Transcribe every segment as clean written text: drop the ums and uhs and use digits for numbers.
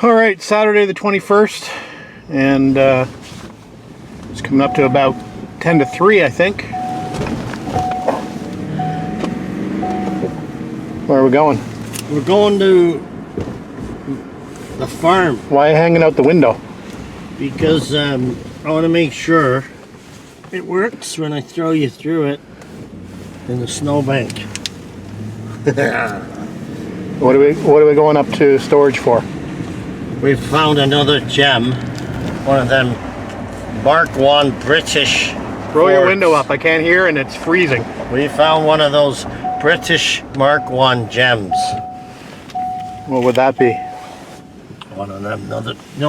Alright, Saturday the 21st, and it's coming up to about 10 to 3, I think. Where are we going? We're going to the farm. Why are you hanging out the window? Because I want to make sure it works when I throw you through it in the snowbank. What are we going up to storage for? We found another gem, one of them Mark 1 British. Roll your forts. window up, I can't hear and it's freezing. We found one of those British Mark 1 gems. What would that be? One of them,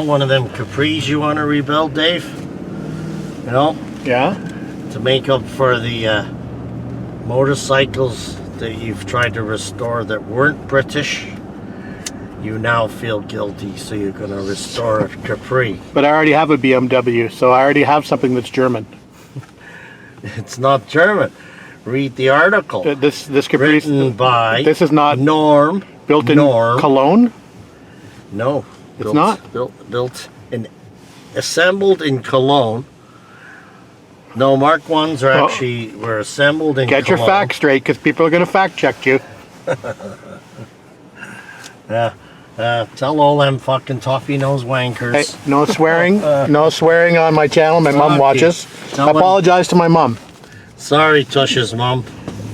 one of them Capris you want to rebuild, Dave? You know? Yeah? To make up for the motorcycles that you've tried to restore that weren't British. You now feel guilty, so you're going to restore a Capri. But I already have a BMW, so I already have something that's German. It's not German. Read the article. This Capri written by. This is not Norm. built in Norm. Cologne. No, it's not built in, assembled in Cologne. No, Mark 1s are actually were assembled in. Get Cologne. your facts straight, because people are going to fact check you. Yeah. Tell all them fucking toffee nose wankers. Hey, no swearing. No swearing on my channel. My mom watches. I apologize to my mom. Sorry, Tush's mom.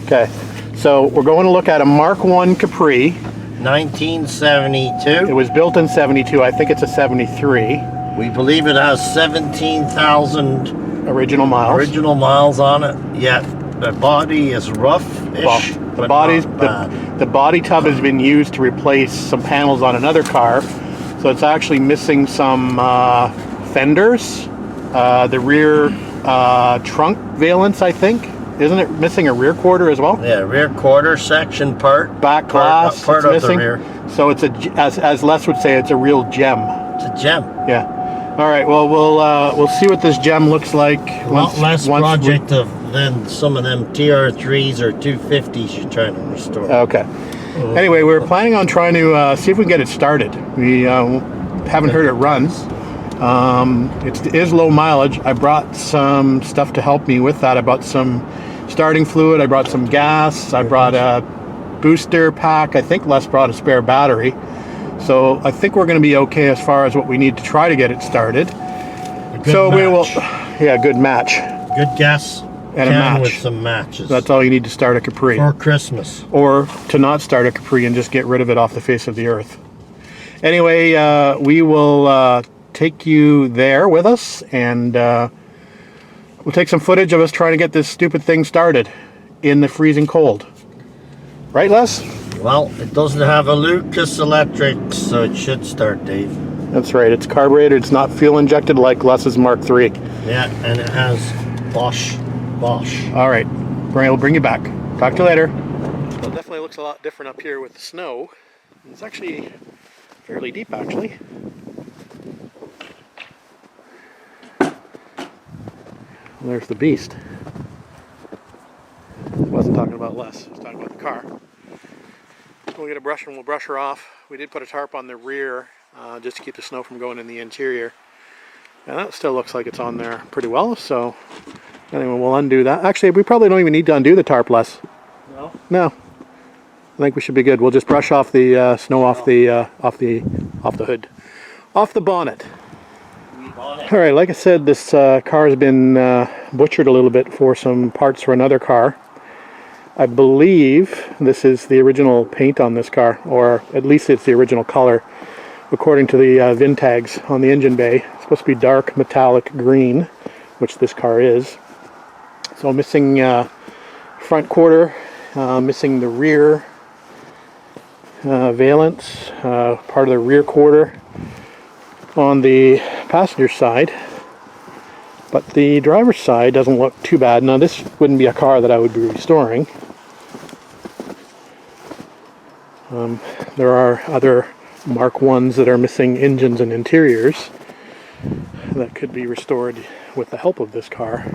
Okay, so we're going to look at a Mark 1 Capri. 1972. It was built in 72. I think it's a 73. We believe it has 17,000 original miles. Original miles on it. Yet the body is rough-ish. Well, the body tub has been used to replace some panels on another car, so it's actually missing some fenders. The rear trunk valance, I think. Isn't it missing a rear quarter as well? Yeah, rear quarter section part. Back glass, part it's of missing. the rear. So it's as Les would say, it's a real gem. It's a gem. Yeah. All right. Well, we'll see what this gem looks like. A lot less project than some of them TR3s or 250s you're trying to restore. Okay. Anyway, we're planning on trying to see if we can get it started. We haven't heard it runs. It is low mileage. I brought some stuff to help me with that. I brought some starting fluid. I brought some gas. I brought a booster pack. I think Les brought a spare battery. So I think we're going to be okay as far as what we need to try to get it started. So we will, yeah, good match. Good gas and a match with some matches. That's all you need to start a Capri. For Christmas. Or to not start a Capri and just get rid of it off the face of the earth. Anyway, we will take you there with us, and we'll take some footage of us trying to get this stupid thing started in the freezing cold. Right, Les? Well, it doesn't have a Lucas electric, so it should start, Dave. That's right. It's carbureted. It's not fuel injected like Les's Mark III. Yeah, and it has Bosch. All right. We'll bring you back. Talk to you later. Well, it definitely looks a lot different up here with the snow. It's actually fairly deep, actually. Well, there's the beast. I wasn't talking about Les. I was talking about the car. We'll get a brush and we'll brush her off. We did put a tarp on the rear just to keep the snow from going in the interior. And that still looks like it's on there pretty well, so anyway, we'll undo that. Actually, we probably don't even need to undo the tarp, Les. No? No. I think we should be good. We'll just brush off the snow off the hood. Off the bonnet. All right, like I said, this car has been butchered a little bit for some parts for another car. I believe this is the original paint on this car, or at least it's the original color, according to the VIN tags on the engine bay. It's supposed to be dark metallic green, which this car is. So missing front quarter, missing the rear valance, part of the rear quarter on the passenger side. But the driver's side doesn't look too bad. Now this wouldn't be a car that I would be restoring. There are other Mark 1s that are missing engines and interiors that could be restored with the help of this car.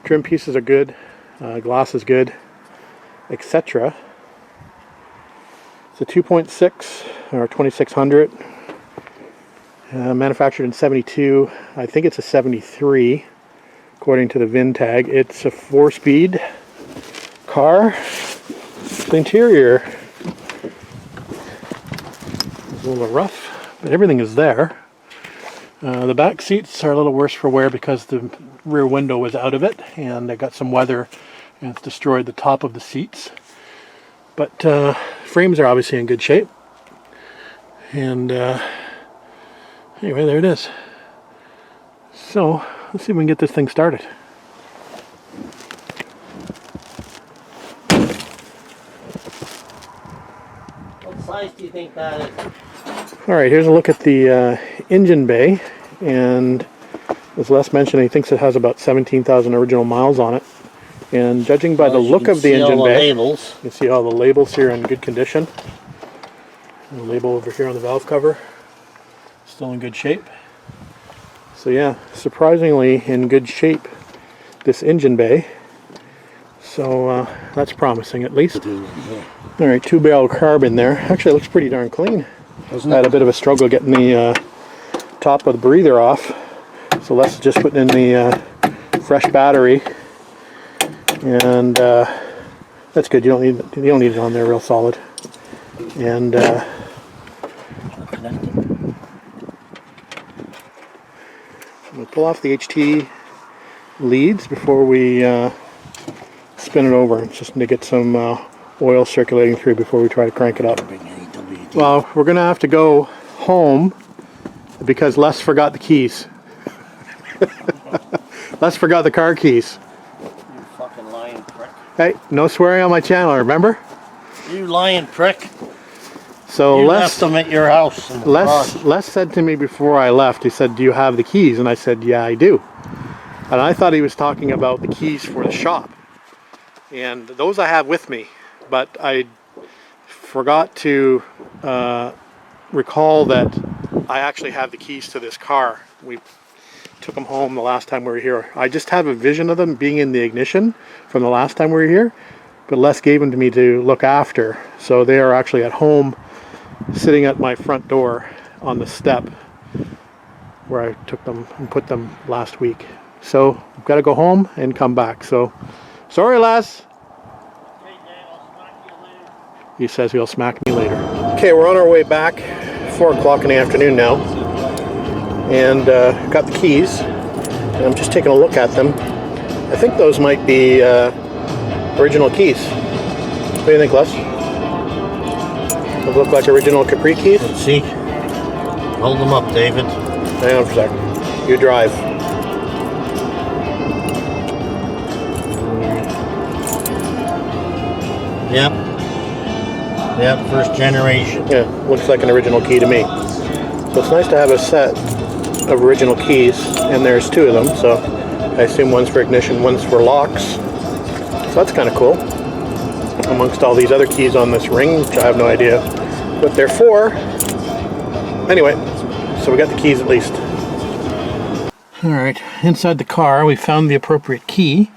Trim pieces are good, glass is good, etc. It's a 2.6 or 2600. manufactured in 72. I think it's a 73 according to the VIN tag. It's a 4-speed car. The interior is a little rough, but everything is there. The back seats are a little worse for wear because the rear window was out of it and I got some weather and it's destroyed the top of the seats. But frames are obviously in good shape. And anyway, there it is. So let's see if we can get this thing started. What size do you think that is? Alright, here's a look at the engine bay. And as Les mentioned, he thinks it has about 17,000 original miles on it. And judging by the look of the engine bay, you can see all the labels here in good condition. And the label over here on the valve cover, still in good shape. So yeah, surprisingly in good shape, this engine bay. So that's promising at least. Alright, 2-barrel carb in there. Actually, it looks pretty darn clean. I had a bit of a struggle getting the top of the breather off. So Les is just putting in the fresh battery. And that's good. You don't need it on there real solid. And we'll pull off the HT leads before we spin it over, just to get some oil circulating through before we try to crank it up. Well, we're gonna have to go home because Les forgot the keys. Les forgot the car keys. You fucking lying prick. Hey, no swearing on my channel, remember? You lying prick. So you left them at your house. Les said to me before I left, he said, "Do you have the keys?" And I said, "Yeah, I do." And I thought he was talking about the keys for the shop. And those I have with me, but I forgot to recall that I actually have the keys to this car. We took them home the last time we were here. I just have a vision of them being in the ignition from the last time we were here, but Les gave them to me to look after. So they are actually at home, sitting at my front door on the step where I took them and put them last week. So I've got to go home and come back. So sorry, Les. Hey, Dad, I'll smack you later. He says he'll smack me later. Okay, we're on our way back. 4 o'clock in the afternoon now. And got the keys. And I'm just taking a look at them. I think those might be original keys. What do you think, Les? Those look like original Capri keys? Let's see. Hold them up, David. Hang on for a second. You drive. Yep. Yep, first generation. Yeah, looks like an original key to me. So it's nice to have a set of original keys, and there's 2 of them, so I assume one's for ignition, one's for locks. So that's kind of cool. Amongst all these other keys on this ring, which I have no idea what they're for. Anyway, so we got the keys at least. Alright, inside the car we found the appropriate key.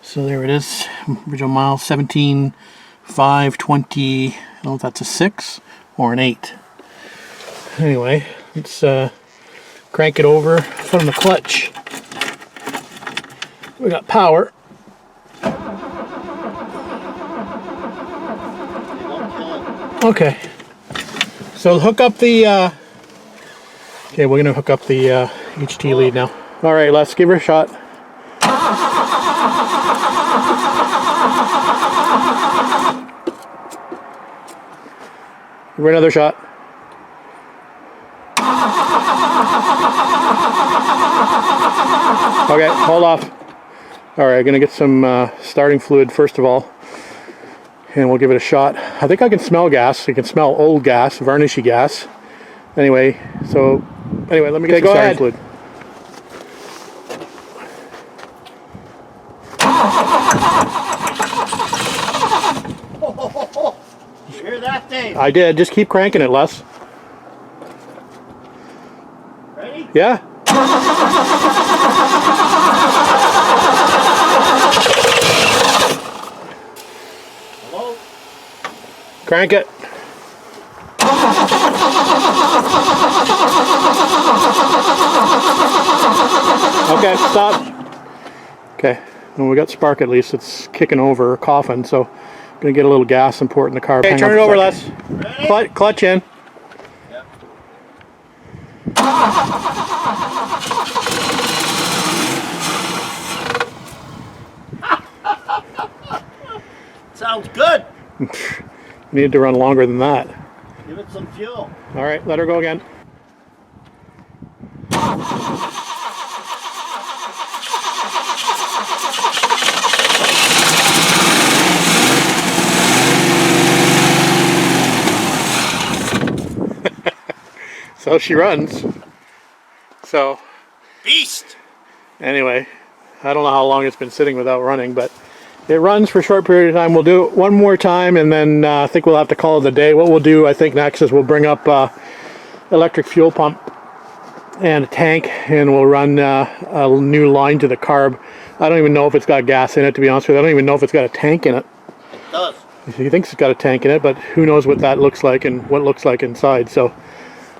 So there it is, original miles 17,520. I don't know if that's a 6 or an 8. Anyway, let's crank it over, foot on the clutch. We got power. Okay, so hook up the okay, we're gonna hook up the HT lead now. All right, let's give her a shot. Give her another shot. Okay, hold off. All right, I'm gonna get some starting fluid first of all, and we'll give it a shot. I think I can smell gas. You can smell old gas, varnishy gas. Anyway, let me get some starting fluid. You hear that, Dave? I did. Just keep cranking it, Les. Ready? Yeah. Hello? Crank it. Okay, stop. Okay, well, we got spark at least. It's kicking over, or coughing, so I'm going to get a little gas and pour it in the car. Okay, turn it over, Les. Clutch in. Yep. Sounds good. Need to run longer than that. Give it some fuel. All right, let her go again. So she runs. So Beast. anyway, I don't know how long it's been sitting without running, but it runs for a short period of time. We'll do it one more time, and then I think we'll have to call it a day. What we'll do, I think, next is we'll bring up electric fuel pump and a tank, and we'll run a new line to the carb. I don't even know if it's got gas in it, to be honest with you. I don't even know if it's got a tank in it. It does. He thinks it's got a tank in it, but who knows what that looks like and what it looks like inside. So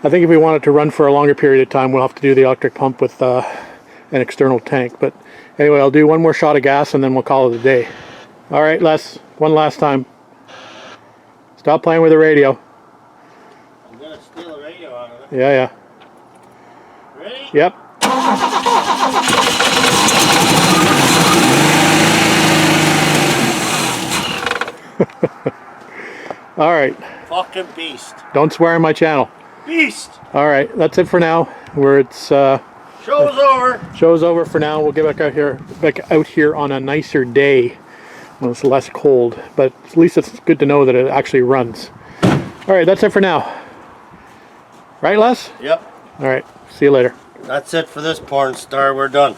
I think if we want it to run for a longer period of time, we'll have to do the electric pump with an external tank. But anyway, I'll do one more shot of gas and then we'll call it a day. All right, Les, one last time. Stop playing with the radio. I'm gonna steal the radio out of it. Yeah. Ready? Yep. All right. Fucking beast. Don't swear on my channel. Beast. All right, that's it for now. Where it's Show's over. show's over for now. We'll get back out here on a nicer day when it's less cold. But at least it's good to know that it actually runs. All right, that's it for now. Right, Les? Yep. All right. See you later. That's it for this porn star. We're done.